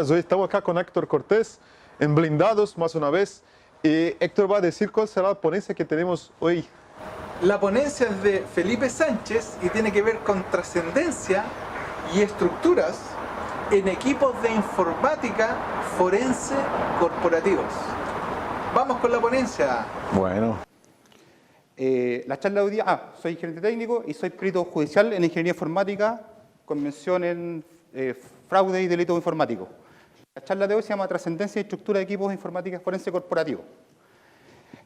buenas. Hoy estamos acá con Héctor Cortés en Blindados más una vez. Y Héctor va a decir cuál será la ponencia que tenemos hoy. La ponencia es de Felipe Sánchez y tiene que ver con trascendencia y estructuras en equipos de informática forense corporativos. Vamos con la ponencia. Bueno. La charla de hoy día, soy gerente técnico y soy perito judicial en ingeniería informática con mención en fraude y delito informático. La charla de hoy se llama Trascendencia y estructura de equipos de informática forense corporativo.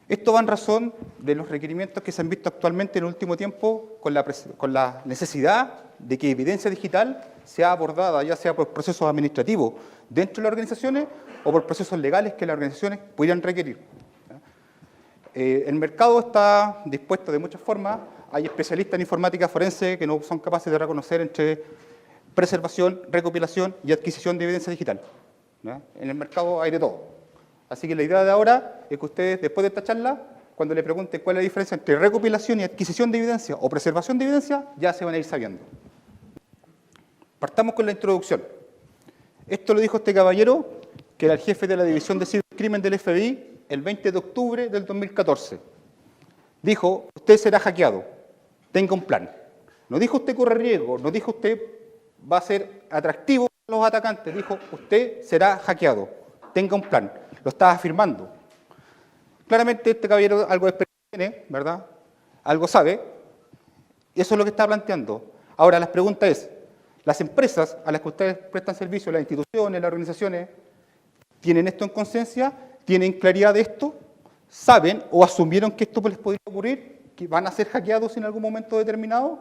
Esto va en razón de los requerimientos que se han visto actualmente en el último tiempo con la necesidad de que evidencia digital sea abordada ya sea por procesos administrativos dentro de las organizaciones o por procesos legales que las organizaciones pudieran requerir. El mercado está dispuesto de muchas formas. Hay especialistas en informática forense que no son capaces de reconocer entre preservación, recopilación y adquisición de evidencia digital. En el mercado hay de todo. Así que la idea de ahora es que ustedes, después de esta charla, cuando le pregunten cuál es la diferencia entre recopilación y adquisición de evidencia o preservación de evidencia, ya se van a ir sabiendo. Partamos con la introducción. Esto lo dijo este caballero, que era el jefe de la División de Cibercrimen del FBI, el 20 de octubre del 2014. Dijo, usted será hackeado, tenga un plan. No dijo usted corre riesgo, no dijo usted va a ser atractivo a los atacantes, dijo usted será hackeado, tenga un plan. Lo estaba afirmando. Claramente este caballero algo de experiencia tiene, ¿verdad? Algo sabe, y eso es lo que está planteando. Ahora, la pregunta es, ¿las empresas a las que ustedes prestan servicio, las instituciones, las organizaciones, tienen esto en conciencia? ¿Tienen claridad de esto? ¿Saben o asumieron que esto les podría ocurrir? ¿Que van a ser hackeados en algún momento determinado?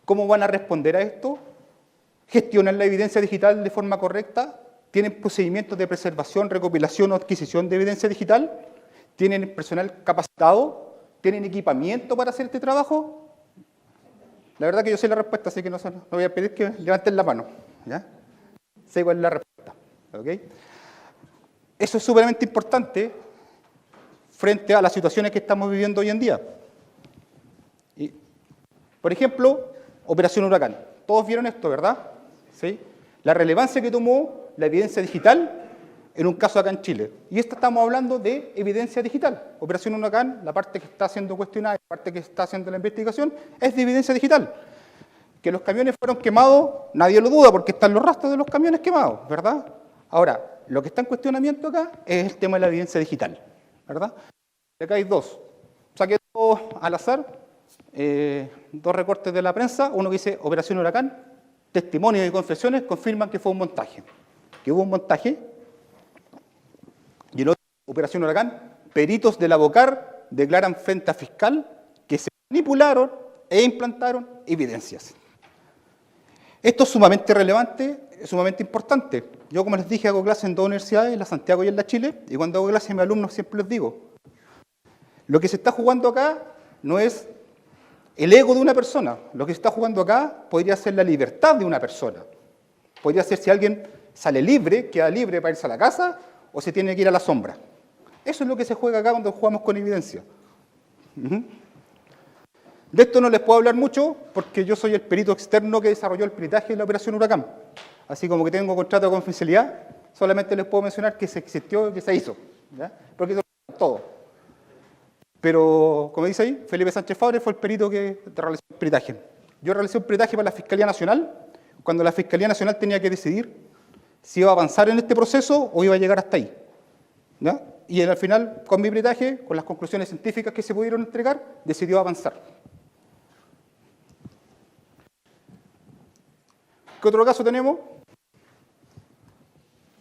¿Cómo van a responder a esto? ¿Gestionan la evidencia digital de forma correcta? ¿Tienen procedimientos de preservación, recopilación o adquisición de evidencia digital? ¿Tienen personal capacitado? ¿Tienen equipamiento para hacer este trabajo? La verdad que yo sé la respuesta, así que no voy a pedir que levanten la mano. ¿Ya? Sé cuál es la respuesta. ¿Okay? Eso es sumamente importante frente a las situaciones que estamos viviendo hoy en día. Por ejemplo, Operación Huracán. Todos vieron esto, ¿verdad? ¿Sí? La relevancia que tomó la evidencia digital en un caso acá en Chile. Y esto estamos hablando de evidencia digital. Operación Huracán, la parte que está siendo cuestionada, la parte que está haciendo la investigación, es de evidencia digital. Que los camiones fueron quemados, nadie lo duda, porque están los rastros de los camiones quemados, ¿verdad? Ahora, lo que está en cuestionamiento acá es el tema de la evidencia digital, ¿verdad? Y acá hay dos. Saqué dos al azar, dos recortes de la prensa, uno que dice Operación Huracán, testimonios y confesiones confirman que fue un montaje. Que hubo un montaje. Y el otro, Operación Huracán, peritos de la BOCAR declaran frente a fiscal que se manipularon e implantaron evidencias. Esto es sumamente relevante, es sumamente importante. Yo, como les dije, hago clases en dos universidades, en la Santiago y en la Chile, y cuando hago clases a mis alumnos siempre les digo, lo que se está jugando acá no es el ego de una persona, lo que se está jugando acá podría ser la libertad de una persona. Podría ser si alguien sale libre, queda libre para irse a la casa, o se tiene que ir a la sombra. Eso es lo que se juega acá cuando jugamos con evidencia. De esto no les puedo hablar mucho, porque yo soy el perito externo que desarrolló el peritaje de la Operación Huracán. Así como que tengo contrato de confidencialidad, solamente les puedo mencionar que se existió y que se hizo. ¿Ya? Porque eso es todo. Pero, como dice ahí, Felipe Sánchez Fabre fue el perito que realizó el peritaje. Yo realicé un peritaje para la Fiscalía Nacional, cuando la Fiscalía Nacional tenía que decidir si iba a avanzar en este proceso o iba a llegar hasta ahí. ¿Ya? Y al final, con mi peritaje, con las conclusiones científicas que se pudieron entregar, decidió avanzar. ¿Qué otro caso tenemos?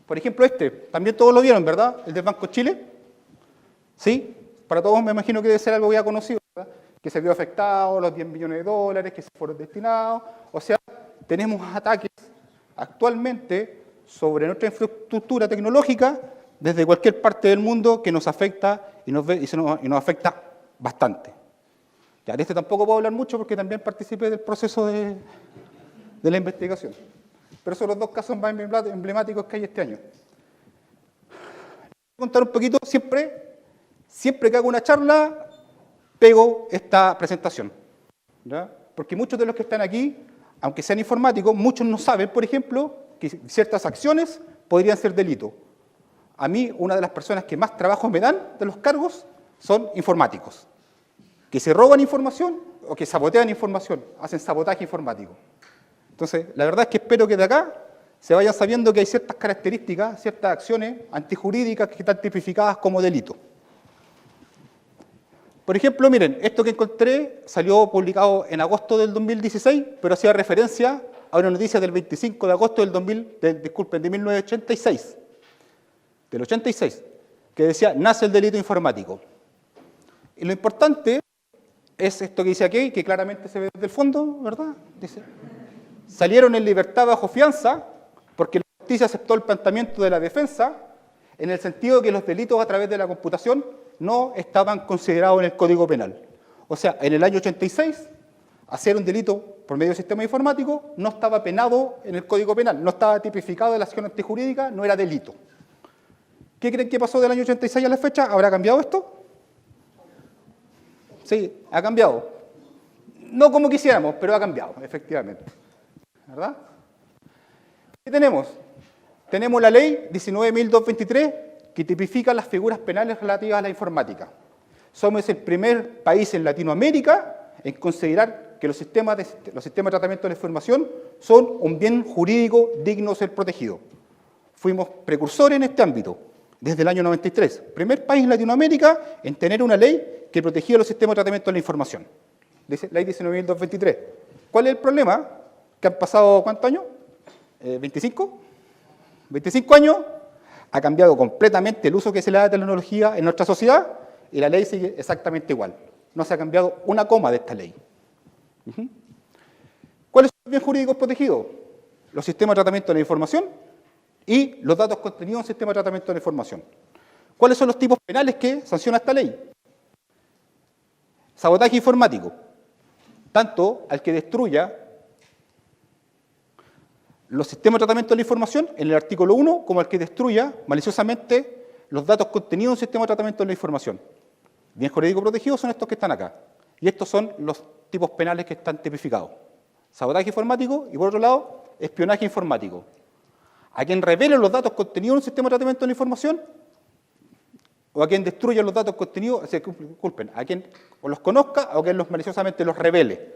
Por ejemplo, este. También todos lo vieron, ¿verdad? El del Banco Chile. ¿Sí? Para todos me imagino que debe ser algo ya conocido, ¿verdad? Que se vio afectado, los 10 millones de dólares que se fueron destinados. O sea, tenemos ataques actualmente sobre nuestra infraestructura tecnológica desde cualquier parte del mundo que nos afecta y nos afecta bastante. Ya, de este tampoco puedo hablar mucho porque también participé del proceso de la investigación. Pero son los dos casos más emblemáticos que hay este año. Voy a contar un poquito, siempre que hago una charla, pego esta presentación. ¿Ya? Porque muchos de los que están aquí, aunque sean informáticos, muchos no saben, por ejemplo, que ciertas acciones podrían ser delitos. A mí, una de las personas que más trabajo me dan de los cargos son informáticos, que se roban información o que sabotean información, hacen sabotaje informático. Entonces, la verdad es que espero que de acá se vayan sabiendo que hay ciertas características, ciertas acciones antijurídicas que están tipificadas como delito. Por ejemplo, miren, esto que encontré salió publicado en agosto del 2016, pero hacía referencia a una noticia del 25 de agosto del 1986, del 86, que decía, nace el delito informático. Y lo importante es esto que dice aquí, que claramente se ve desde el fondo, ¿verdad? Dice, salieron en libertad bajo fianza porque la justicia aceptó el planteamiento de la defensa en el sentido de que los delitos a través de la computación no estaban considerados en el Código Penal. O sea, en el año 86, hacer un delito por medio del sistema informático no estaba penado en el Código Penal, no estaba tipificado de la acción antijurídica, no era delito. ¿Qué creen que pasó del año 86 a la fecha? ¿Habrá cambiado esto? Sí, ha cambiado. No como quisiéramos, pero ha cambiado, efectivamente. ¿Verdad? ¿Qué tenemos? Tenemos la ley 19.223 que tipifica las figuras penales relativas a la informática. Somos el primer país en Latinoamérica en considerar que los sistemas de tratamiento de la información son un bien jurídico digno de ser protegido. Fuimos precursores en este ámbito desde el año 93. Primer país en Latinoamérica en tener una ley que protegía los sistemas de tratamiento de la información. Ley 19.223. ¿Cuál es el problema? ¿Que han pasado cuántos años? ¿25? 25 años. Ha cambiado completamente el uso que se le da de tecnología en nuestra sociedad y la ley sigue exactamente igual. No se ha cambiado una coma de esta ley. ¿Cuáles son los bienes jurídicos protegidos? Los sistemas de tratamiento de la información y los datos contenidos en el sistema de tratamiento de la información. ¿Cuáles son los tipos penales que sanciona esta ley? Sabotaje informático, tanto al que destruya los sistemas de tratamiento de la información en el artículo 1, como al que destruya maliciosamente los datos contenidos en el sistema de tratamiento de la información. Bienes jurídicos protegidos son estos que están acá. Y estos son los tipos penales que están tipificados. Sabotaje informático y, por otro lado, espionaje informático. A quien revele los datos contenidos en un sistema de tratamiento de la información o a quien destruya los datos contenidos, disculpen, a quien o los conozca o a quien maliciosamente los revele.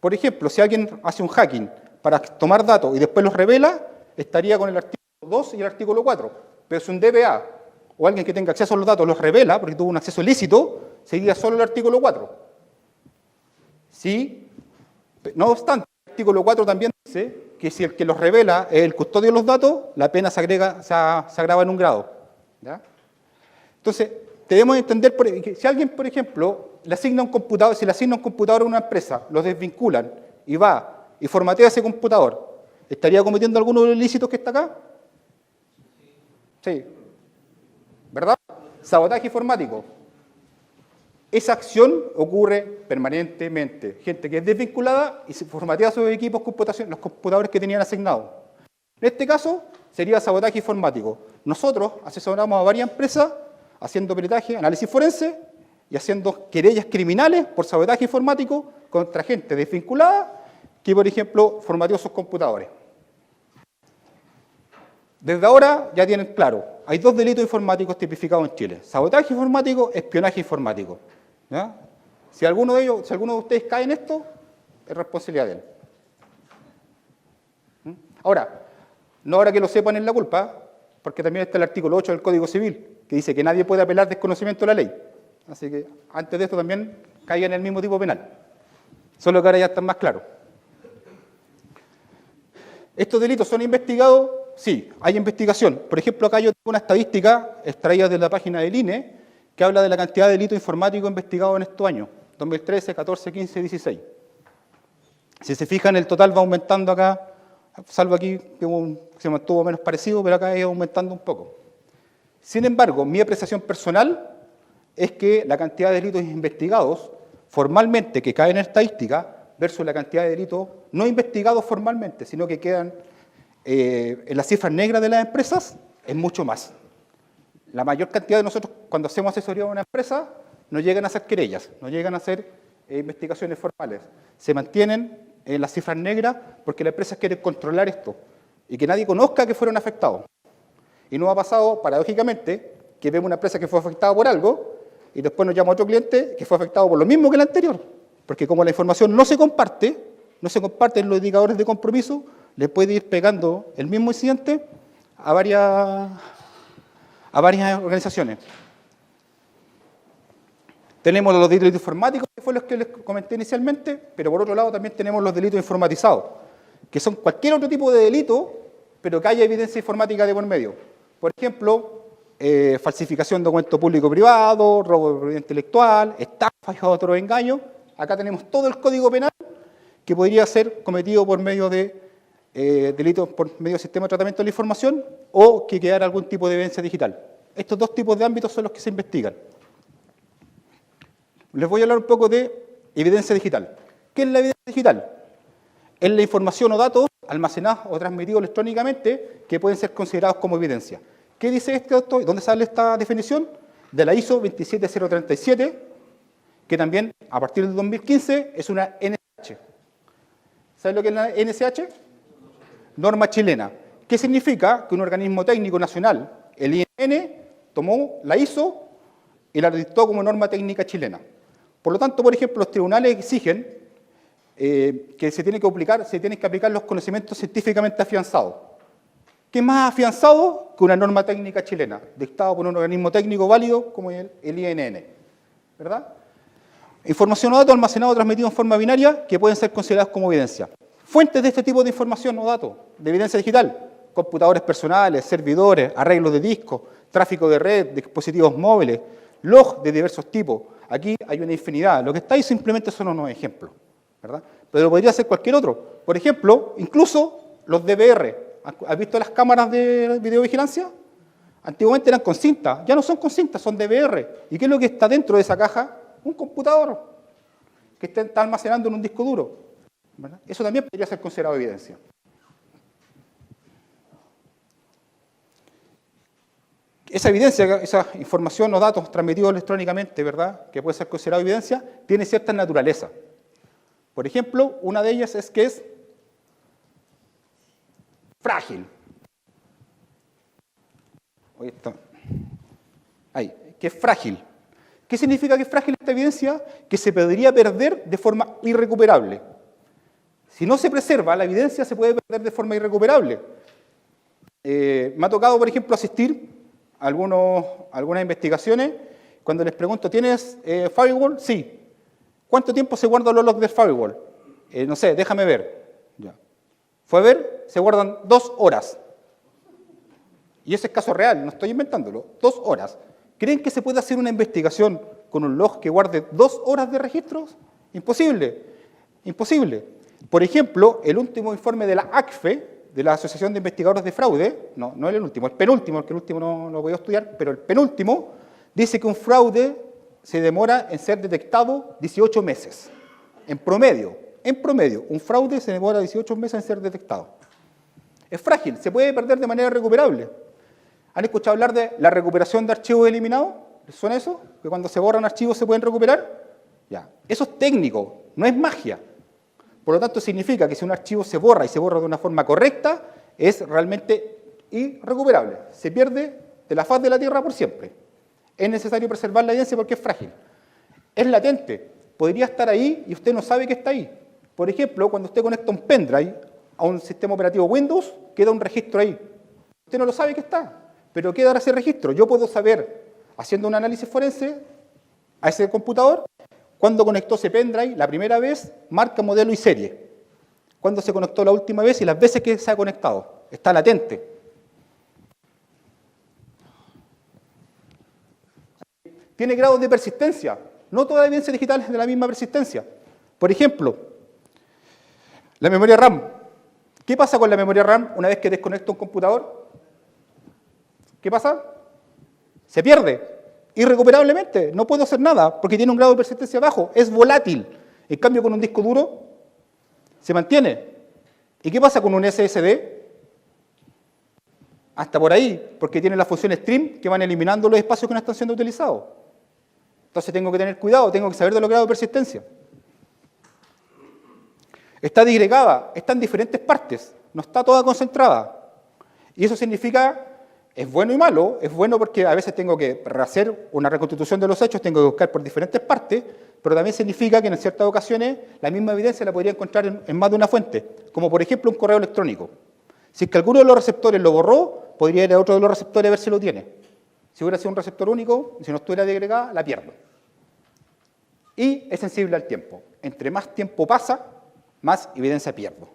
Por ejemplo, si alguien hace un hacking para tomar datos y después los revela, estaría con el artículo 2 y el artículo 4. Pero si un DBA o alguien que tenga acceso a los datos los revela porque tuvo un acceso ilícito, sería solo el artículo 4. Sí, no obstante, el artículo 4 también dice que si el que los revela es el custodio de los datos, la pena se agrava en un grado. ¿Ya? Entonces, debemos entender que si alguien, por ejemplo, le asigna un computador, si le asigna un computador a una empresa, los desvinculan y va y formatea ese computador, ¿estaría cometiendo alguno de los ilícitos que está acá? Sí. ¿Verdad? Sabotaje informático. Esa acción ocurre permanentemente. Gente que es desvinculada y se formatea sus equipos computación, los computadores que tenían asignados. En este caso, sería sabotaje informático. Nosotros asesoramos a varias empresas haciendo peritaje, análisis forense y haciendo querellas criminales por sabotaje informático contra gente desvinculada que, por ejemplo, formateó sus computadores. Desde ahora ya tienen claro, hay dos delitos informáticos tipificados en Chile: sabotaje informático, espionaje informático. ¿Ya? Si alguno de ustedes cae en esto, es responsabilidad de él. Ahora, no ahora que lo sepan es la culpa, porque también está el artículo 8 del Código Civil, que dice que nadie puede apelar desconocimiento de la ley. Así que antes de esto también caigan en el mismo tipo penal. Solo que ahora ya están más claros. ¿Estos delitos son investigados? Sí, hay investigación. Por ejemplo, acá yo tengo una estadística extraída de la página del INE que habla de la cantidad de delitos informáticos investigados en estos años, 2013, 14, 15, 16. Si se fijan, el total va aumentando acá, salvo aquí que se mantuvo menos parecido, pero acá ha ido aumentando un poco. Sin embargo, mi apreciación personal es que la cantidad de delitos investigados formalmente que caen en estadística versus la cantidad de delitos no investigados formalmente, sino que quedan en las cifras negras de las empresas, es mucho más. La mayor cantidad de nosotros, cuando hacemos asesoría a una empresa, no llegan a hacer querellas, no llegan a hacer investigaciones formales. Se mantienen en las cifras negras porque las empresas quieren controlar esto y que nadie conozca que fueron afectados. Y nos ha pasado, paradójicamente, que vemos una empresa que fue afectada por algo y después nos llama otro cliente que fue afectado por lo mismo que el anterior. Porque como la información no se comparte en los indicadores de compromiso, le puede ir pegando el mismo incidente a varias organizaciones. Tenemos los delitos informáticos, que fue los que les comenté inicialmente, pero por otro lado también tenemos los delitos informatizados, que son cualquier otro tipo de delito, pero que haya evidencia informática de por medio. Por ejemplo, falsificación de documento público-privado, robo de propiedad intelectual, estafa y otro engaño. Acá tenemos todo el código penal que podría ser cometido por medio de delitos por medio del sistema de tratamiento de la información o que quedara algún tipo de evidencia digital. Estos dos tipos de ámbitos son los que se investigan. Les voy a hablar un poco de evidencia digital. ¿Qué es la evidencia digital? Es la información o datos almacenados o transmitidos electrónicamente que pueden ser considerados como evidencia. ¿Qué dice esto? ¿Dónde sale esta definición? De la ISO 27037, que también, a partir del 2015, es una NSH. ¿Saben lo que es la NSH? Norma chilena. ¿Qué significa? Que un organismo técnico nacional, el INN, tomó la ISO y la dictó como norma técnica chilena. Por lo tanto, por ejemplo, los tribunales exigen que se tienen que aplicar los conocimientos científicamente afianzados. ¿Qué es más afianzado que una norma técnica chilena, dictada por un organismo técnico válido como el INN? ¿Verdad? Información o datos almacenados o transmitidos en forma binaria que pueden ser considerados como evidencia. Fuentes de este tipo de información o datos de evidencia digital: computadores personales, servidores, arreglos de discos, tráfico de red, dispositivos móviles, logs de diversos tipos. Aquí hay una infinidad. Lo que está ahí simplemente son unos ejemplos, ¿verdad? Pero podría ser cualquier otro. Por ejemplo, incluso los DVR. ¿Has visto las cámaras de videovigilancia? Antiguamente eran con cinta, ya no son con cinta, son DVR. ¿Y qué es lo que está dentro de esa caja? Un computador que está almacenando en un disco duro, ¿verdad? Eso también podría ser considerado evidencia. Esa evidencia, esa información o datos transmitidos electrónicamente, ¿verdad?, que puede ser considerado evidencia, tiene cierta naturaleza. Por ejemplo, una de ellas es que es frágil. Que es frágil. ¿Qué significa que es frágil esta evidencia? Que se podría perder de forma irrecuperable. Si no se preserva, la evidencia se puede perder de forma irrecuperable. Me ha tocado, por ejemplo, asistir a algunas investigaciones. Cuando les pregunto, ¿tienes firewall? Sí. ¿Cuánto tiempo se guardan los logs del firewall? No sé, déjame ver. Ya. Fue a ver, se guardan 2 horas. Y ese es caso real, no estoy inventándolo. 2 horas. ¿Creen que se puede hacer una investigación con un log que guarde 2 horas de registros? Imposible. Imposible. Por ejemplo, el último informe de la ACFE, de la Asociación de Investigadores de Fraude, no es el último, el penúltimo, porque el último no lo voy a estudiar, pero el penúltimo dice que un fraude se demora en ser detectado 18 meses. En promedio, un fraude se demora 18 meses en ser detectado. Es frágil, se puede perder de manera irrecuperable. ¿Han escuchado hablar de la recuperación de archivos eliminados? ¿Les suena eso? ¿Que cuando se borran archivos se pueden recuperar? Ya. Eso es técnico, no es magia. Por lo tanto, significa que si un archivo se borra y se borra de una forma correcta, es realmente irrecuperable. Se pierde de la faz de la Tierra por siempre. Es necesario preservar la evidencia porque es frágil. Es latente. Podría estar ahí y usted no sabe que está ahí. Por ejemplo, cuando usted conecta un pendrive a un sistema operativo Windows, queda un registro ahí. Usted no lo sabe que está, pero queda ese registro. Yo puedo saber, haciendo un análisis forense a ese computador, cuando conectó ese pendrive la primera vez, marca, modelo y serie. Cuando se conectó la última vez y las veces que se ha conectado. Está latente. Tiene grados de persistencia. No toda la evidencia digital es de la misma persistencia. Por ejemplo, la memoria RAM. ¿Qué pasa con la memoria RAM una vez que desconecta un computador? ¿Qué pasa? Se pierde. Irrecuperablemente, no puedo hacer nada porque tiene un grado de persistencia bajo, es volátil. En cambio, con un disco duro se mantiene. ¿Y qué pasa con un SSD? Hasta por ahí, porque tiene la función stream que van eliminando los espacios que no están siendo utilizados. Entonces tengo que tener cuidado, tengo que saber de los grados de persistencia. Está disgregada, está en diferentes partes, no está toda concentrada. Y eso significa es bueno y malo. Es bueno porque a veces tengo que hacer una reconstitución de los hechos, tengo que buscar por diferentes partes, pero también significa que en ciertas ocasiones la misma evidencia la podría encontrar en más de una fuente, como por ejemplo un correo electrónico. Si es que alguno de los receptores lo borró, podría ir a otro de los receptores a ver si lo tiene. Si hubiera sido un receptor único, si no estuviera disgregada, la pierdo. Y es sensible al tiempo. Entre más tiempo pasa, más evidencia pierdo.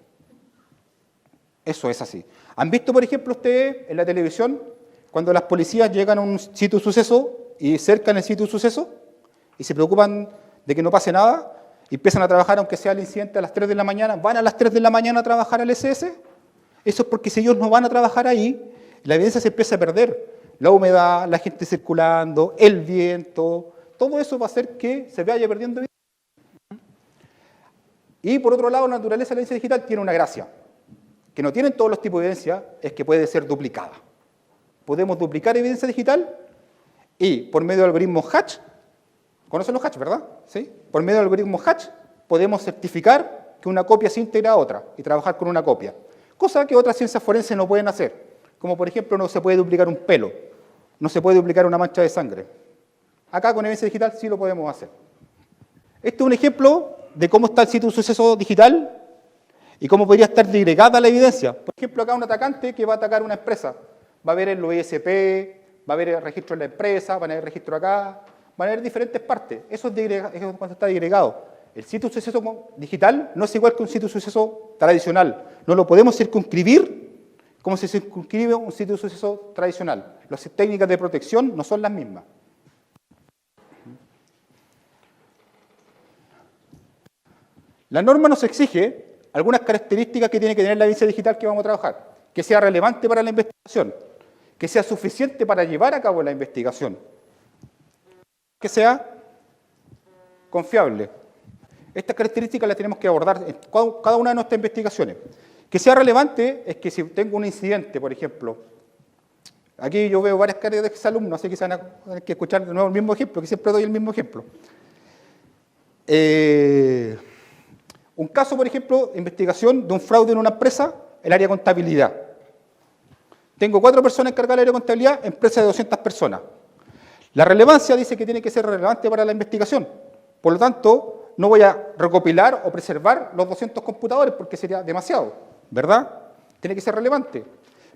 Eso es así. ¿Han visto, por ejemplo, ustedes en la televisión, cuando las policías llegan a un sitio de suceso y cercan el sitio de suceso y se preocupan de que no pase nada y empiezan a trabajar, aunque sea el incidente, a las 3 de la mañana, van a las 3 de la mañana a trabajar al SS? Eso es porque si ellos no van a trabajar ahí, la evidencia se empieza a perder. La humedad, la gente circulando, el viento, todo eso va a hacer que se vaya perdiendo evidencia. Y por otro lado, la naturaleza de la evidencia digital tiene una gracia, que no tienen todos los tipos de evidencia, es que puede ser duplicada. Podemos duplicar evidencia digital y por medio del algoritmo Hatch, ¿conocen los Hatch, verdad? ¿Sí? Por medio del algoritmo Hatch podemos certificar que una copia se integra a otra y trabajar con una copia, cosa que otras ciencias forenses no pueden hacer, como por ejemplo no se puede duplicar un pelo, no se puede duplicar una mancha de sangre. Acá con evidencia digital sí lo podemos hacer. Este es un ejemplo de cómo está el sitio de suceso digital y cómo podría estar disgregada la evidencia. Por ejemplo, acá un atacante que va a atacar una empresa. Va a haber el ISP, va a haber el registro en la empresa, van a haber registro acá, van a haber diferentes partes. Eso es cuando está disgregado. El sitio de suceso digital no es igual que un sitio de suceso tradicional. No lo podemos circunscribir como se circunscribe un sitio de suceso tradicional. Las técnicas de protección no son las mismas. La norma nos exige algunas características que tiene que tener la evidencia digital que vamos a trabajar. Que sea relevante para la investigación, que sea suficiente para llevar a cabo la investigación, que sea confiable. Estas características las tenemos que abordar en cada una de nuestras investigaciones. Que sea relevante es que si tengo un incidente, por ejemplo, aquí yo veo varias caras de exalumnos, así que se van a tener que escuchar de nuevo el mismo ejemplo, que siempre doy el mismo ejemplo. Un caso, por ejemplo, de investigación de un fraude en una empresa, el área de contabilidad. Tengo 4 personas encargadas del área de contabilidad, empresa de 200 personas. La relevancia dice que tiene que ser relevante para la investigación. Por lo tanto, no voy a recopilar o preservar los 200 computadores porque sería demasiado, ¿verdad? Tiene que ser relevante,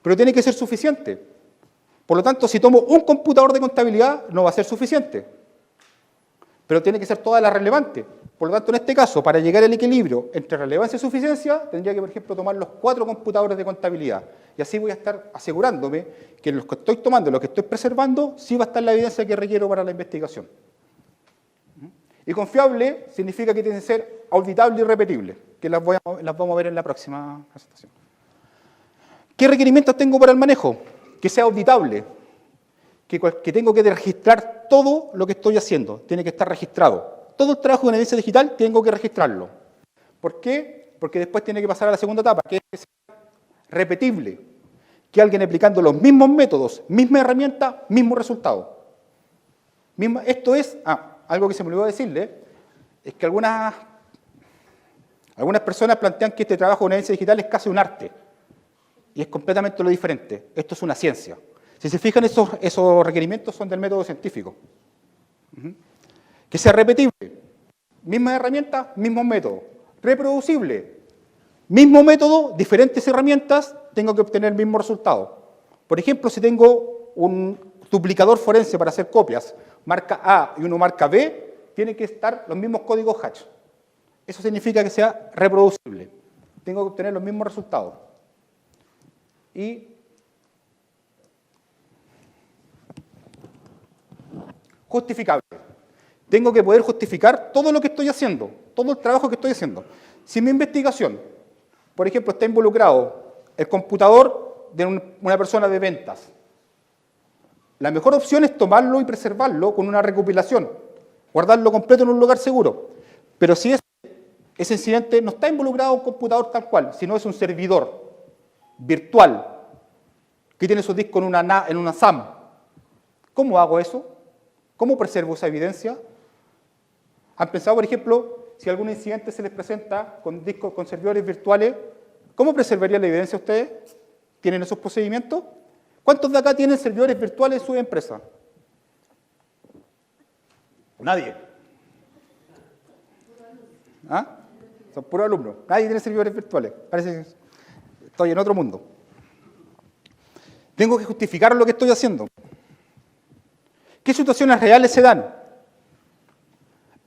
pero tiene que ser suficiente. Por lo tanto, si tomo un computador de contabilidad, no va a ser suficiente, pero tiene que ser toda la relevante. Por lo tanto, en este caso, para llegar al equilibrio entre relevancia y suficiencia, tendría que, por ejemplo, tomar los 4 computadores de contabilidad. Y así voy a estar asegurándome que en los que estoy tomando, los que estoy preservando, sí va a estar la evidencia que requiero para la investigación. Y confiable significa que tiene que ser auditable y repetible, que las vamos a ver en la próxima presentación. ¿Qué requerimientos tengo para el manejo? Que sea auditable, que tengo que registrar todo lo que estoy haciendo, tiene que estar registrado. Todo el trabajo de una evidencia digital tengo que registrarlo. ¿Por qué? Porque después tiene que pasar a la segunda etapa, que es que sea repetible, que alguien aplicando los mismos métodos, misma herramienta, mismo resultado. Esto es, algo que se me olvidó decirle, es que algunas personas plantean que este trabajo de una evidencia digital es casi un arte, y es completamente lo diferente. Esto es una ciencia. Si se fijan, esos requerimientos son del método científico. Que sea repetible, misma herramienta, mismo método. Reproducible, mismo método, diferentes herramientas, tengo que obtener el mismo resultado. Por ejemplo, si tengo un duplicador forense para hacer copias, marca A y uno marca B, tienen que estar los mismos códigos Hatch. Eso significa que sea reproducible. Tengo que obtener los mismos resultados. Y justificable. Tengo que poder justificar todo lo que estoy haciendo, todo el trabajo que estoy haciendo. Si mi investigación, por ejemplo, está involucrado el computador de una persona de ventas, la mejor opción es tomarlo y preservarlo con una recopilación, guardarlo completo en un lugar seguro. Pero si ese incidente no está involucrado en un computador tal cual, sino es un servidor virtual que tiene su disco en una SAM, ¿cómo hago eso? ¿Cómo preservo esa evidencia? ¿Han pensado, por ejemplo, si algún incidente se les presenta con discos, con servidores virtuales, cómo preservaría la evidencia ustedes? ¿Tienen esos procedimientos? ¿Cuántos de acá tienen servidores virtuales en su empresa? Nadie. ¿Ah? Son puros alumnos. Nadie tiene servidores virtuales. Parece que estoy en otro mundo. Tengo que justificar lo que estoy haciendo. ¿Qué situaciones reales se dan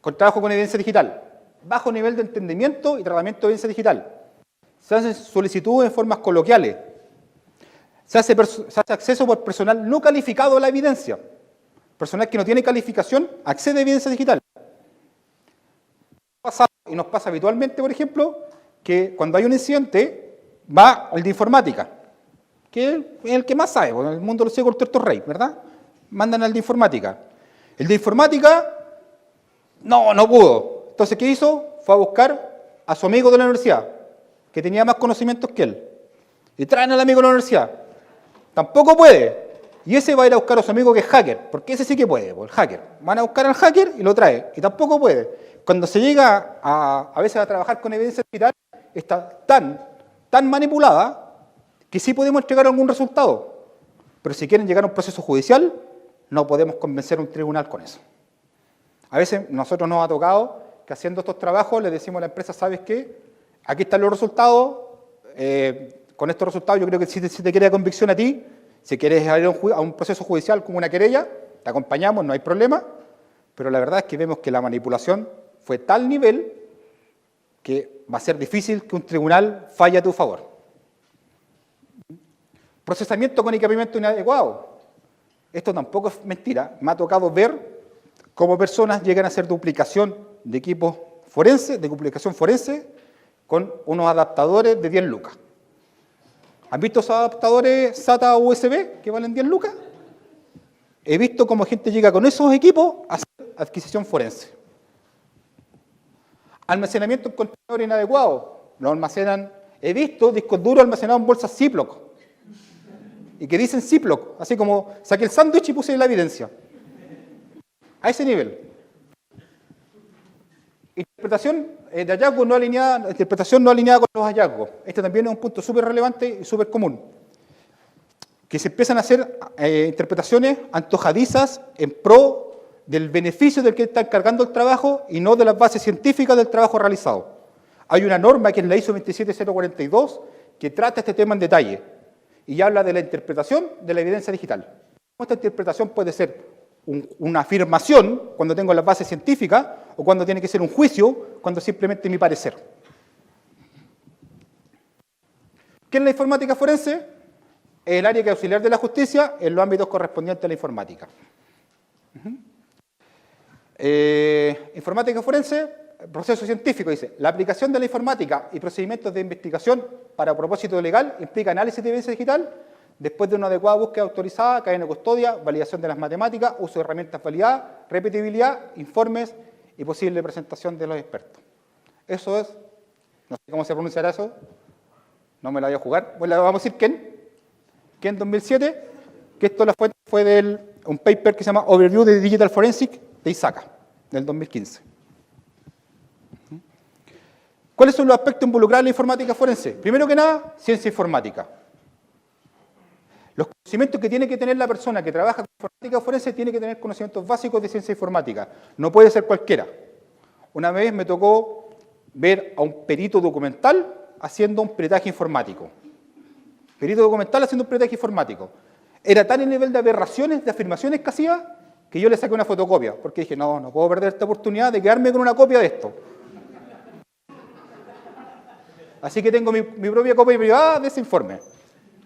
con trabajo con evidencia digital? Bajo nivel de entendimiento y tratamiento de evidencia digital. Se hacen solicitudes en formas coloquiales. Se hace acceso por personal no calificado a la evidencia. Personal que no tiene calificación accede a evidencia digital. Y nos pasa habitualmente, por ejemplo, que cuando hay un incidente, va al de informática, que es el que más sabe, porque en el mundo lo sigue el tuerto rey, ¿verdad? Mandan al de informática. El de informática, no pudo. Entonces, ¿qué hizo? Fue a buscar a su amigo de la universidad, que tenía más conocimientos que él. Y traen al amigo de la universidad. Tampoco puede. Y ese va a ir a buscar a su amigo que es hacker, porque ese sí que puede, el hacker. Van a buscar al hacker y lo trae, y tampoco puede. Cuando se llega a veces a trabajar con evidencia digital, está tan manipulada que sí podemos entregar algún resultado. Pero si quieren llegar a un proceso judicial, no podemos convencer a un tribunal con eso. A veces nosotros nos ha tocado que haciendo estos trabajos le decimos a la empresa, ¿sabes qué? Aquí están los resultados, con estos resultados yo creo que si te queda convicción a ti, si quieres ir a un proceso judicial como una querella, te acompañamos, no hay problema, pero la verdad es que vemos que la manipulación fue tal nivel que va a ser difícil que un tribunal falle a tu favor. Procesamiento con equipamiento inadecuado. Esto tampoco es mentira. Me ha tocado ver cómo personas llegan a hacer duplicación de equipos forenses, de duplicación forense, con unos adaptadores de 10 lucas. ¿Han visto esos adaptadores SATA USB que valen 10 lucas? He visto cómo gente llega con esos equipos a hacer adquisición forense. Almacenamiento en contenedor inadecuado. Lo almacenan. He visto discos duros almacenados en bolsas Ziploc. Y que dicen Ziploc, así como saqué el sándwich y puse la evidencia. A ese nivel. Interpretación de hallazgos no alineada, interpretación no alineada con los hallazgos. Este también es un punto súper relevante y súper común. Que se empiezan a hacer interpretaciones antojadizas en pro del beneficio del que está encargando el trabajo y no de las bases científicas del trabajo realizado. Hay una norma que es la ISO 27042 que trata este tema en detalle y habla de la interpretación de la evidencia digital. Esta interpretación puede ser una afirmación cuando tengo las bases científicas o cuando tiene que ser un juicio cuando simplemente mi parecer. ¿Qué es la informática forense? Es el área que es auxiliar de la justicia en los ámbitos correspondientes a la informática. Informática forense, proceso científico, dice, la aplicación de la informática y procedimientos de investigación para propósito legal implica análisis de evidencia digital, después de una adecuada búsqueda autorizada, cadena de custodia, validación de las matemáticas, uso de herramientas validadas, repetibilidad, informes y posible presentación de los expertos. Eso es, no sé cómo se pronunciará eso, no me la voy a jugar, pues la vamos a decir Ken 2007, que esto la fuente fue de un paper que se llama Overview de Digital Forensic de ISACA, del 2015. ¿Cuáles son los aspectos involucrados en la informática forense? Primero que nada, ciencia informática. Los conocimientos que tiene que tener la persona que trabaja con informática forense tiene que tener conocimientos básicos de ciencia informática. No puede ser cualquiera. Una vez me tocó ver a un perito documental haciendo un peritaje informático. Perito documental haciendo un peritaje informático. Era tan el nivel de aberraciones, de afirmaciones que hacía, que yo le saqué una fotocopia, porque dije, no puedo perder esta oportunidad de quedarme con una copia de esto. Así que tengo mi propia copia privada de ese informe.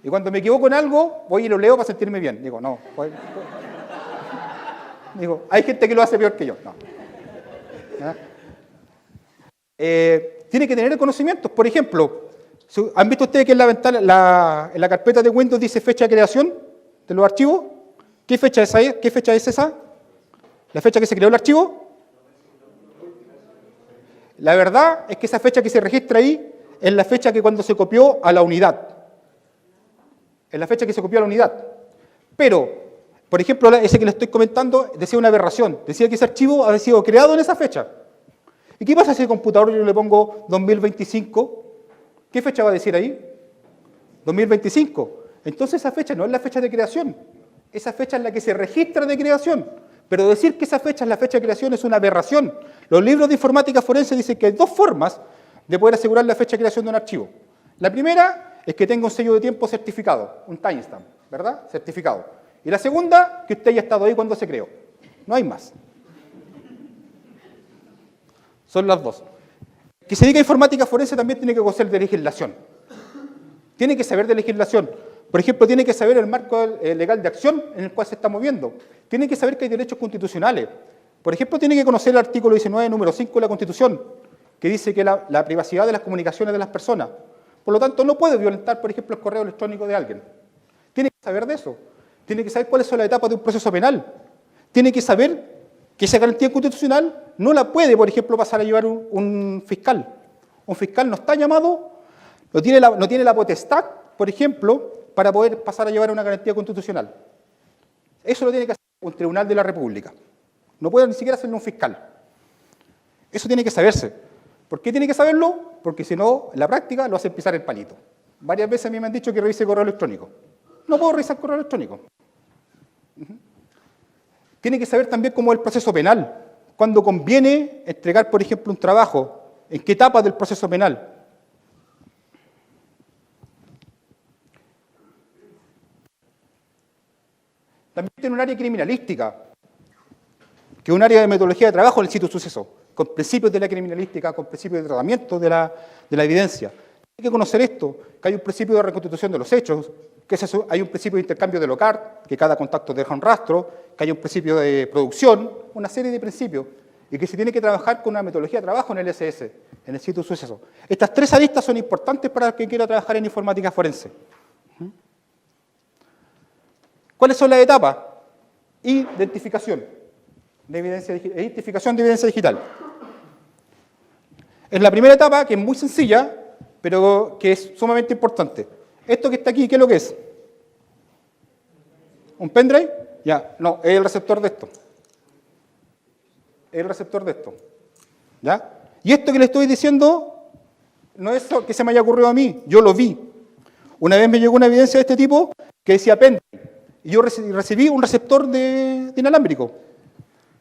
Y cuando me equivoco en algo, voy y lo leo para sentirme bien. Digo, no. Digo, hay gente que lo hace peor que yo. No. Tiene que tener conocimientos. Por ejemplo, ¿han visto ustedes que en la ventana, en la carpeta de Windows dice fecha de creación de los archivos? ¿Qué fecha es esa? ¿Qué fecha es esa? ¿La fecha que se creó el archivo? La verdad es que esa fecha que se registra ahí es la fecha que cuando se copió a la unidad. Es la fecha que se copió a la unidad. Pero, por ejemplo, ese que le estoy comentando decía una aberración. Decía que ese archivo había sido creado en esa fecha. ¿Y qué pasa si el computador yo le pongo 2025? ¿Qué fecha va a decir ahí? 2025. Entonces esa fecha no es la fecha de creación, esa fecha es la que se registra de creación. Pero decir que esa fecha es la fecha de creación es una aberración. Los libros de informática forense dicen que hay dos formas de poder asegurar la fecha de creación de un archivo. La primera es que tenga un sello de tiempo certificado, un timestamp, ¿verdad? Certificado. Y la segunda, que usted haya estado ahí cuando se creó. No hay más. Son las dos. Que se diga informática forense también tiene que conocer de legislación. Tiene que saber de legislación. Por ejemplo, tiene que saber el marco legal de acción en el cual se está moviendo. Tiene que saber que hay derechos constitucionales. Por ejemplo, tiene que conocer el artículo 19, número 5 de la Constitución, que dice que la privacidad de las comunicaciones de las personas. Por lo tanto, no puede violentar, por ejemplo, el correo electrónico de alguien. Tiene que saber de eso. Tiene que saber cuáles son las etapas de un proceso penal. Tiene que saber que esa garantía constitucional no la puede, por ejemplo, pasar a llevar un fiscal. Un fiscal no está llamado, no tiene la potestad, por ejemplo, para poder pasar a llevar una garantía constitucional. Eso lo tiene que hacer un tribunal de la República. No puede ni siquiera hacerlo un fiscal. Eso tiene que saberse. ¿Por qué tiene que saberlo? Porque si no, en la práctica lo hace pisar el palito. Varias veces a mí me han dicho que revise correo electrónico. No puedo revisar correo electrónico. Tiene que saber también cómo es el proceso penal. Cuando conviene entregar, por ejemplo, un trabajo, en qué etapa del proceso penal. También tiene un área criminalística, que es un área de metodología de trabajo en el sitio de suceso, con principios de la criminalística, con principios de tratamiento de la evidencia. Hay que conocer esto, que hay un principio de reconstitución de los hechos, que hay un principio de intercambio de locar, que cada contacto deja un rastro, que hay un principio de producción, una serie de principios, y que se tiene que trabajar con una metodología de trabajo en el SS, en el sitio de suceso. Estas tres aristas son importantes para el que quiera trabajar en informática forense. ¿Cuáles son las etapas? Identificación de evidencia digital. Es la primera etapa, que es muy sencilla, pero que es sumamente importante. Esto que está aquí, ¿qué es lo que es? ¿Un pendrive? Ya, no, es el receptor de esto. Es el receptor de esto. ¿Ya? Y esto que le estoy diciendo no es que se me haya ocurrido a mí, yo lo vi. Una vez me llegó una evidencia de este tipo que decía pendrive. Y yo recibí un receptor de inalámbrico.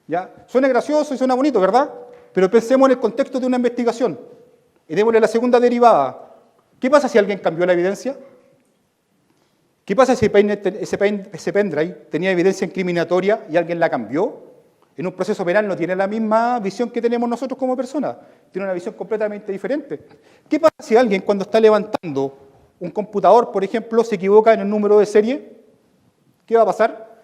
¿Ya? Suena gracioso y suena bonito, ¿verdad? Pero pensemos en el contexto de una investigación. Y démosle la segunda derivada. ¿Qué pasa si alguien cambió la evidencia? ¿Qué pasa si ese pendrive tenía evidencia incriminatoria y alguien la cambió? En un proceso penal no tiene la misma visión que tenemos nosotros como personas. Tiene una visión completamente diferente. ¿Qué pasa si alguien, cuando está levantando un computador, por ejemplo, se equivoca en el número de serie? ¿Qué va a pasar?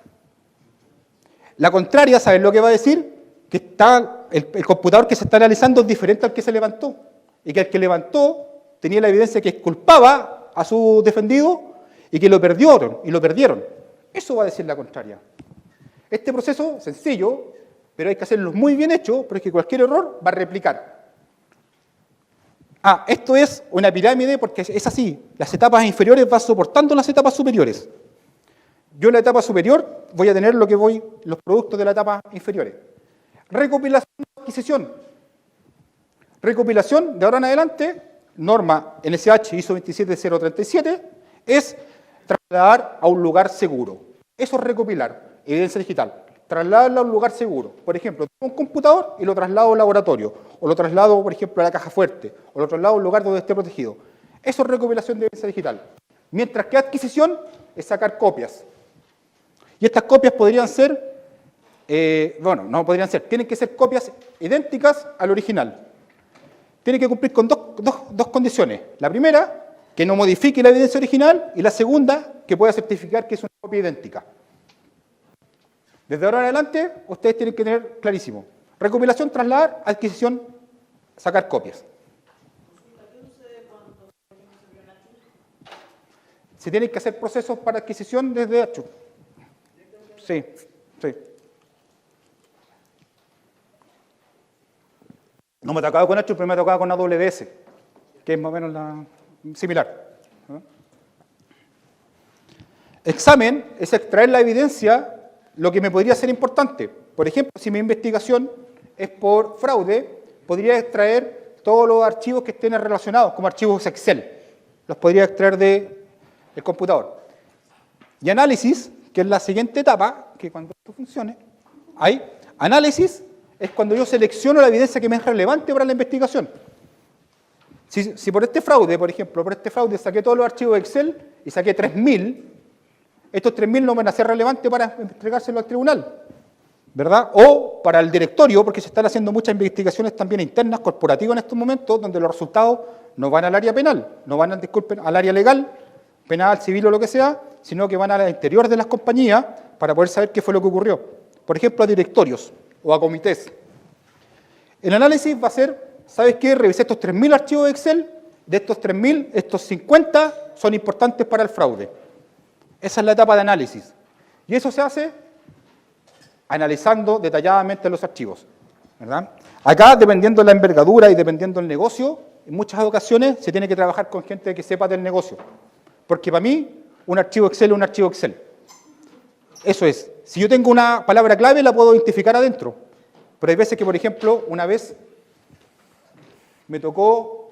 La contraria, ¿sabes lo que va a decir? Que está el computador que se está analizando es diferente al que se levantó. Y que el que levantó tenía la evidencia que exculpaba a su defendido y que lo perdieron. Eso va a decir la contraria. Este proceso, sencillo, pero hay que hacerlo muy bien hecho, porque cualquier error va a replicar. Esto es una pirámide porque es así. Las etapas inferiores van soportando las etapas superiores. Yo en la etapa superior voy a tener los productos de la etapa inferiores. Recopilación y adquisición. Recopilación, de ahora en adelante, norma NSH ISO 27037, es trasladar a un lugar seguro. Eso es recopilar evidencia digital. Trasladarla a un lugar seguro. Por ejemplo, tengo un computador y lo traslado a un laboratorio. O lo traslado, por ejemplo, a la caja fuerte. O lo traslado a un lugar donde esté protegido. Eso es recopilación de evidencia digital. Mientras que adquisición es sacar copias. Y estas copias podrían ser, no podrían ser, tienen que ser copias idénticas al original. Tiene que cumplir con dos condiciones. La primera, que no modifique la evidencia original, y la segunda, que pueda certificar que es una copia idéntica. Desde ahora en adelante, ustedes tienen que tener clarísimo. Recopilación, trasladar, adquisición, sacar copias. Se tienen que hacer procesos para adquisición desde HU. Sí. No me ha tocado con HU, pero me ha tocado con AWS, que es más o menos similar. Examen es extraer la evidencia, lo que me podría ser importante. Por ejemplo, si mi investigación es por fraude, podría extraer todos los archivos que estén relacionados, como archivos Excel. Los podría extraer del computador. Y análisis, que es la siguiente etapa, que cuando esto funcione, hay análisis, es cuando yo selecciono la evidencia que me es relevante para la investigación. Si por este fraude, por ejemplo, saqué todos los archivos de Excel y saqué 3.000, estos 3.000 no van a ser relevantes para entregárselo al tribunal, ¿verdad? O para el directorio, porque se están haciendo muchas investigaciones también internas, corporativas en estos momentos, donde los resultados no van al área penal, no van, al área legal, penal, civil o lo que sea, sino que van al interior de las compañías para poder saber qué fue lo que ocurrió. Por ejemplo, a directorios o a comités. El análisis va a ser, ¿sabes qué? Revisé estos 3.000 archivos de Excel, de estos 3.000, estos 50 son importantes para el fraude. Esa es la etapa de análisis. Y eso se hace analizando detalladamente los archivos, ¿verdad? Acá, dependiendo de la envergadura y dependiendo del negocio, en muchas ocasiones se tiene que trabajar con gente que sepa del negocio. Porque para mí, un archivo Excel es un archivo Excel. Eso es. Si yo tengo una palabra clave, la puedo identificar adentro. Pero hay veces que, por ejemplo, una vez me tocó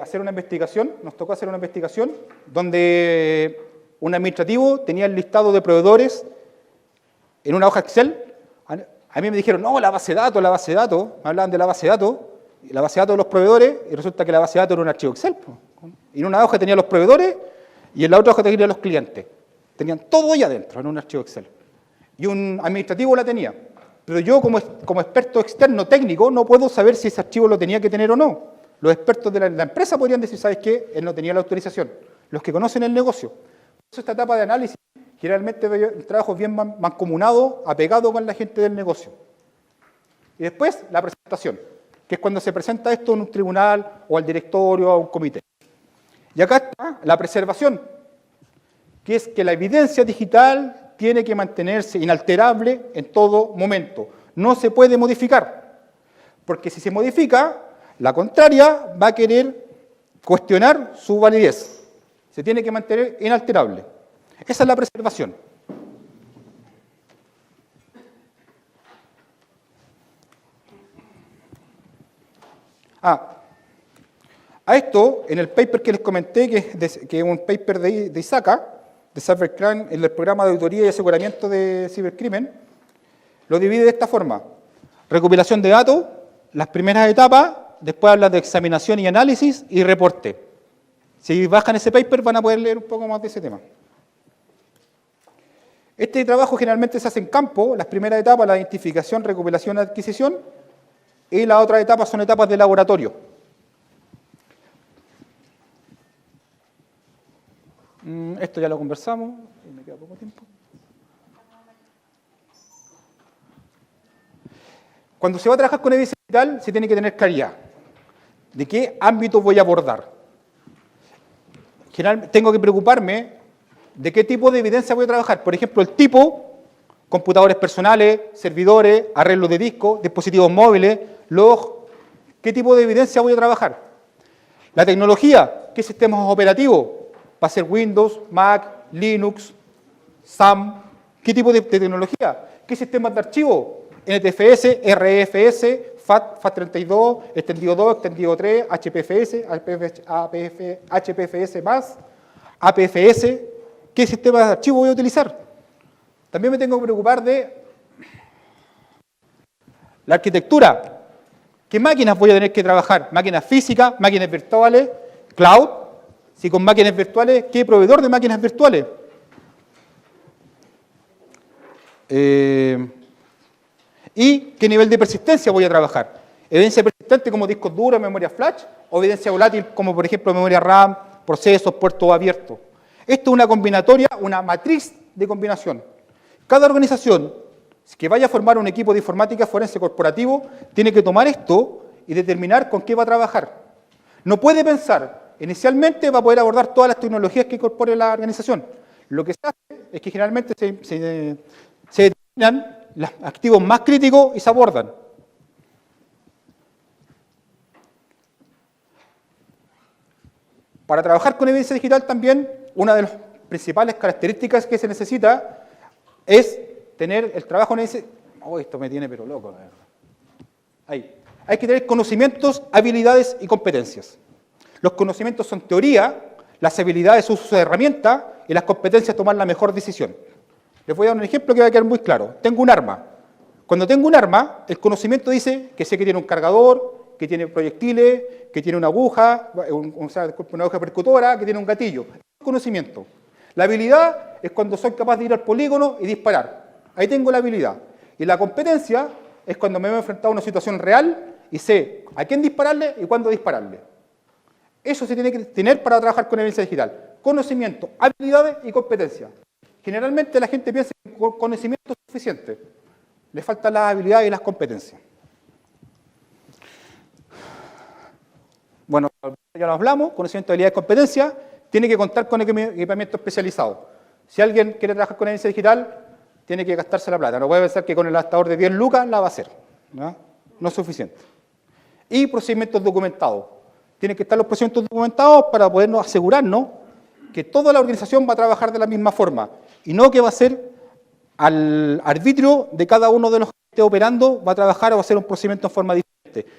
hacer una investigación, nos tocó hacer una investigación donde un administrativo tenía el listado de proveedores en una hoja Excel. A mí me dijeron, no, la base de datos, me hablaban de la base de datos de los proveedores, y resulta que la base de datos era un archivo Excel. Y en una hoja tenía los proveedores y en la otra hoja tenía los clientes. Tenían todo ahí adentro, en un archivo Excel. Y un administrativo la tenía. Pero yo, como experto externo técnico, no puedo saber si ese archivo lo tenía que tener o no. Los expertos de la empresa podrían decir, ¿sabes qué? Él no tenía la autorización. Los que conocen el negocio. Por eso esta etapa de análisis, generalmente el trabajo es bien mancomunado, apegado con la gente del negocio. Y después, la presentación, que es cuando se presenta esto en un tribunal o al directorio o a un comité. Y acá está la preservación, que es que la evidencia digital tiene que mantenerse inalterable en todo momento. No se puede modificar, porque si se modifica, la contraria va a querer cuestionar su validez. Se tiene que mantener inalterable. Esa es la preservación. A esto, en el paper que les comenté, que es un paper de ISACA, de Cybercrime, en el programa de auditoría y aseguramiento de cibercrimen, lo divide de esta forma. Recopilación de datos, las primeras etapas, después habla de examinación y análisis y reporte. Si bajan ese paper van a poder leer un poco más de ese tema. Este trabajo generalmente se hace en campo, las primeras etapas, la identificación, recopilación, adquisición, y las otras etapas son etapas de laboratorio. Esto ya lo conversamos, y me queda poco tiempo. Cuando se va a trabajar con evidencia digital, se tiene que tener claridad de qué ámbito voy a abordar. Generalmente tengo que preocuparme de qué tipo de evidencia voy a trabajar. Por ejemplo, el tipo, computadores personales, servidores, arreglos de disco, dispositivos móviles, log, qué tipo de evidencia voy a trabajar. La tecnología, qué sistemas operativos. Va a ser Windows, Mac, Linux, SAM. ¿Qué tipo de tecnología? ¿Qué sistemas de archivo? NTFS, RFS, FAT32, extendido 2, extendido 3, HPFS, HPFS+, APFS. ¿Qué sistema de archivo voy a utilizar? También me tengo que preocupar de la arquitectura. ¿Qué máquinas voy a tener que trabajar? ¿Máquinas físicas, máquinas virtuales, cloud? Si con máquinas virtuales, ¿qué proveedor de máquinas virtuales? ¿Y qué nivel de persistencia voy a trabajar? ¿Evidencia persistente como discos duros, memoria flash? ¿O evidencia volátil como, por ejemplo, memoria RAM, procesos, puertos abiertos? Esto es una combinatoria, una matriz de combinación. Cada organización que vaya a formar un equipo de informática forense corporativo tiene que tomar esto y determinar con qué va a trabajar. No puede pensar, inicialmente va a poder abordar todas las tecnologías que incorpore la organización. Lo que se hace es que generalmente se determinan los activos más críticos y se abordan. Para trabajar con evidencia digital también, una de las principales características que se necesita es tener el trabajo en evidencia. Oh, esto me tiene pero loco, la verdad. Ahí. Hay que tener conocimientos, habilidades y competencias. Los conocimientos son teoría, las habilidades son uso de herramientas y y las competencias tomar la mejor decisión. Les voy a dar un ejemplo que va a quedar muy claro. Tengo un arma. Cuando tengo un arma, el conocimiento dice que sé que tiene un cargador, que tiene proyectiles, que tiene una aguja, una aguja percutora, que tiene un gatillo. Es conocimiento. La habilidad es cuando soy capaz de ir al polígono y disparar. Ahí tengo la habilidad. Y la competencia es cuando me he enfrentado a una situación real y sé a quién dispararle y cuándo dispararle. Eso se tiene que tener para trabajar con evidencia digital. Conocimiento, habilidades y competencia. Generalmente la gente piensa que con conocimiento es suficiente. Le faltan las habilidades y las competencias. Bueno, ya lo hablamos, conocimiento, habilidades y competencia. Tiene que contar con equipamiento especializado. Si alguien quiere trabajar con evidencia digital, tiene que gastarse la plata. No puede pensar que con el adaptador de 10 lucas la va a hacer. No es suficiente. Y procedimientos documentados. Tienen que estar los procedimientos documentados para podernos asegurarnos que toda la organización va a trabajar de la misma forma y no que va a ser al arbitrio de cada uno de los que esté operando, va a trabajar o va a hacer un procedimiento en forma diferente.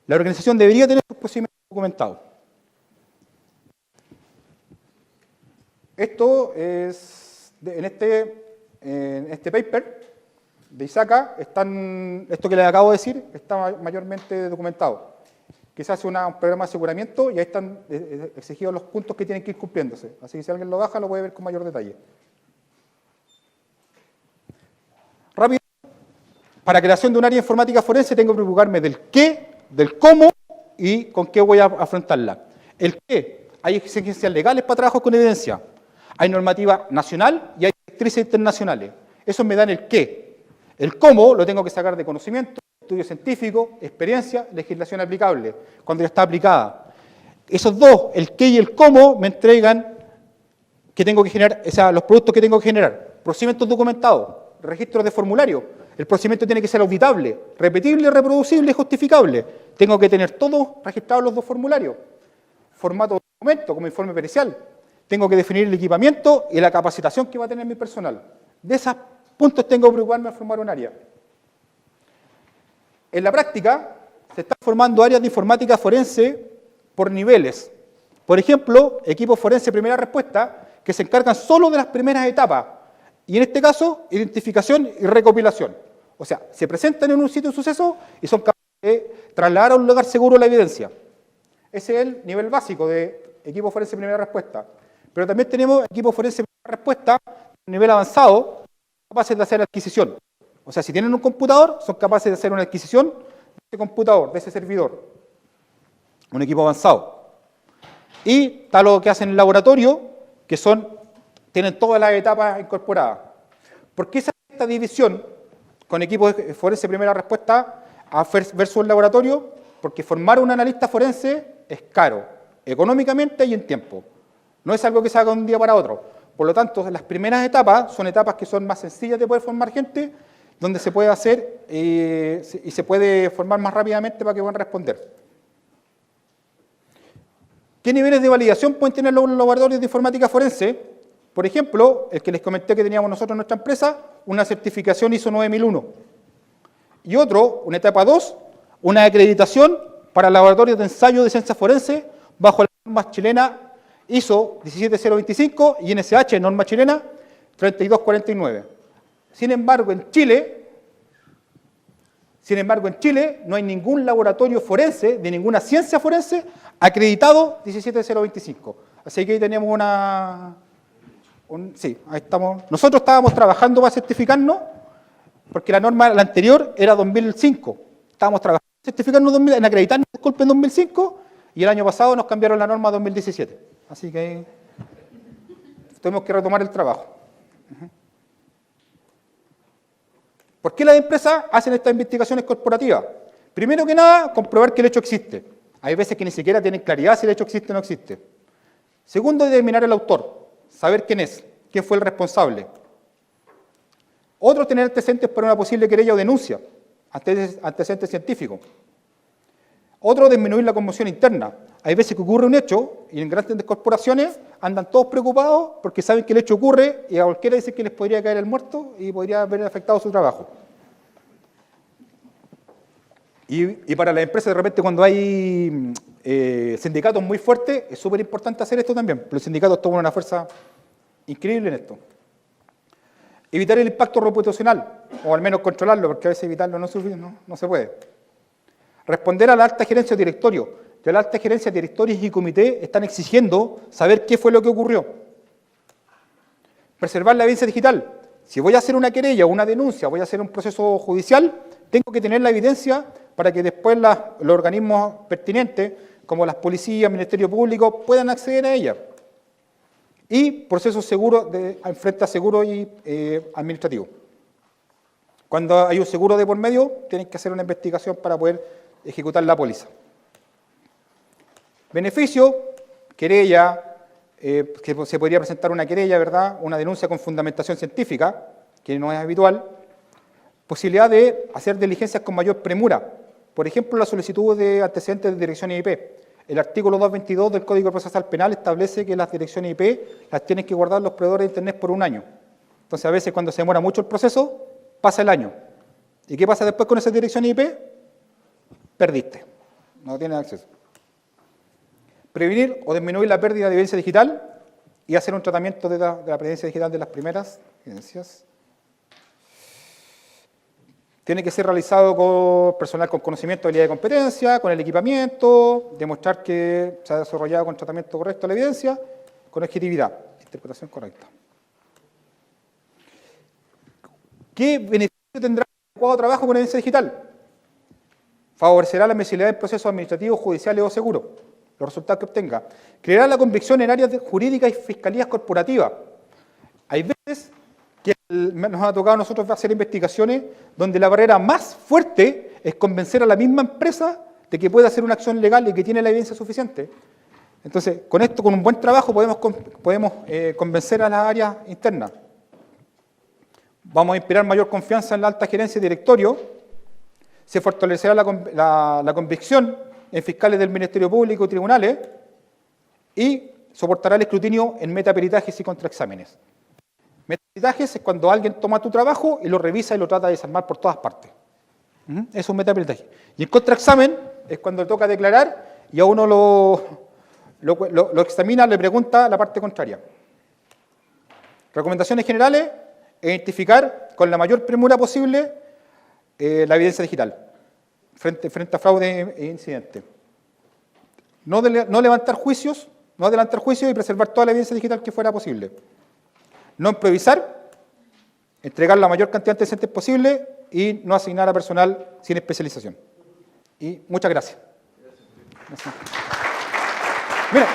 La organización debería tener sus procedimientos documentados. Esto es, en este paper de ISACA, esto que les acabo de decir está mayormente documentado. Que se hace un programa de aseguramiento y ahí están exigidos los puntos que tienen que ir cumpliéndose. Así que si alguien lo baja, lo puede ver con mayor detalle. Rápido. Para creación de un área de informática forense tengo que preocuparme del qué, del cómo y con qué voy a afrontarla. El qué, hay exigencias legales para trabajo con evidencia. Hay normativa nacional y hay directrices internacionales. Eso me dan el qué. El cómo lo tengo que sacar de conocimiento, estudio científico, experiencia, legislación aplicable, cuando ya está aplicada. Esos dos, el qué y el cómo, me entregan que tengo que generar, o sea, los productos que tengo que generar. Procedimientos documentados, registros de formulario. El procedimiento tiene que ser auditable, repetible, reproducible y justificable. Tengo que tener todos registrados los dos formularios. Formato de documento, como informe pericial. Tengo que definir el equipamiento y la capacitación que va a tener mi personal. De esos puntos tengo que preocuparme de formar un área. En la práctica, se están formando áreas de informática forense por niveles. Por ejemplo, equipos forense primera respuesta, que se encargan solo de las primeras etapas. Y en este caso, identificación y recopilación. O sea, se presentan en un sitio de suceso y son capaces de trasladar a un lugar seguro la evidencia. Ese es el nivel básico de equipo forense primera respuesta. Pero también tenemos equipos forense primera respuesta, nivel avanzado, capaces de hacer adquisición. O sea, si tienen un computador, son capaces de hacer una adquisición de ese computador, de ese servidor. Un equipo avanzado. Y está lo que hacen en el laboratorio, que tienen todas las etapas incorporadas. ¿Por qué esta división con equipos forense primera respuesta versus el laboratorio? Porque formar un analista forense es caro, económicamente y en tiempo. No es algo que se haga de un día para otro. Por lo tanto, las primeras etapas son etapas que son más sencillas de poder formar gente, donde se puede hacer y se puede formar más rápidamente para que puedan responder. ¿Qué niveles de validación pueden tener los laboratorios de informática forense? Por ejemplo, el que les comenté que teníamos nosotros en nuestra empresa, una certificación ISO 9001. Y otro, una etapa 2, una acreditación para laboratorios de ensayo de ciencia forense bajo las normas chilenas ISO 17025 y NSH, norma chilena 3249. Sin embargo, en Chile no hay ningún laboratorio forense, de ninguna ciencia forense, acreditado 17025. Así que ahí teníamos sí, ahí estamos. Nosotros estábamos trabajando para certificarnos, porque la norma, la anterior, era 2005. Estábamos trabajando en certificarnos en acreditarnos, disculpen, en 2005, y el año pasado nos cambiaron la norma a 2017. Así que ahí tuvimos que retomar el trabajo. ¿Por qué las empresas hacen estas investigaciones corporativas? Primero que nada, comprobar que el hecho existe. Hay veces que ni siquiera tienen claridad si el hecho existe o no existe. Segundo, determinar el autor, saber quién es, quién fue el responsable. Otro, tener antecedentes para una posible querella o denuncia, antecedentes científicos. Otro, disminuir la conmoción interna. Hay veces que ocurre un hecho y en grandes corporaciones andan todos preocupados porque saben que el hecho ocurre y a cualquiera dice que les podría caer el muerto y podría haber afectado su trabajo. Y para las empresas, de repente, cuando hay sindicatos muy fuertes, es súper importante hacer esto también. Los sindicatos toman una fuerza increíble en esto. Evitar el impacto reputacional, o al menos controlarlo, porque a veces evitarlo no se puede. Responder a la alta gerencia o directorio. Ya la alta gerencia, directorios y comité están exigiendo saber qué fue lo que ocurrió. Preservar la evidencia digital. Si voy a hacer una querella o una denuncia, voy a hacer un proceso judicial, tengo que tener la evidencia para que después los organismos pertinentes, como las policías, Ministerio Público, puedan acceder a ella. Y procesos seguros frente a seguro y administrativo. Cuando hay un seguro de por medio, tienen que hacer una investigación para poder ejecutar la póliza. Beneficio, querella, que se podría presentar una querella, ¿verdad? Una denuncia con fundamentación científica, que no es habitual. Posibilidad de hacer diligencias con mayor premura. Por ejemplo, la solicitud de antecedentes de direcciones IP. El artículo 222 del Código Procesal Penal establece que las direcciones IP las tienen que guardar los proveedores de Internet por un año. Entonces, a veces cuando se demora mucho el proceso, pasa el año. ¿Y qué pasa después con esas direcciones IP? Perdiste. No tienes acceso. Prevenir o disminuir la pérdida de evidencia digital y hacer un tratamiento de la presencia digital de las primeras evidencias. Tiene que ser realizado con personal con conocimiento, habilidad y competencia, con el equipamiento, demostrar que se ha desarrollado con tratamiento correcto la evidencia, con objetividad, interpretación correcta. ¿Qué beneficio tendrá el adecuado trabajo con evidencia digital? Favorecerá la admisibilidad del proceso administrativo, judiciales o seguro, los resultados que obtenga. Creará la convicción en áreas jurídicas y fiscalías corporativas. Hay veces que nos ha tocado a nosotros hacer investigaciones donde la barrera más fuerte es convencer a la misma empresa de que puede hacer una acción legal y que tiene la evidencia suficiente. Entonces, con esto, con un buen trabajo, podemos convencer a las áreas internas. Vamos a inspirar mayor confianza en la alta gerencia y directorio. Se fortalecerá la convicción en fiscales del Ministerio Público y tribunales y soportará el escrutinio en metaperitajes y contraexámenes. Metaperitajes es cuando alguien toma tu trabajo y lo revisa y lo trata de desarmar por todas partes. Eso es un metaperitaje. Y el contraexamen es cuando le toca declarar y a uno lo examina, le pregunta la parte contraria. Recomendaciones generales: identificar con la mayor premura posible la evidencia digital frente a fraude e incidente. No adelantar juicios y preservar toda la evidencia digital que fuera posible. No improvisar, entregar la mayor cantidad de antecedentes posible y no asignar a personal sin especialización. Y muchas gracias. Mira.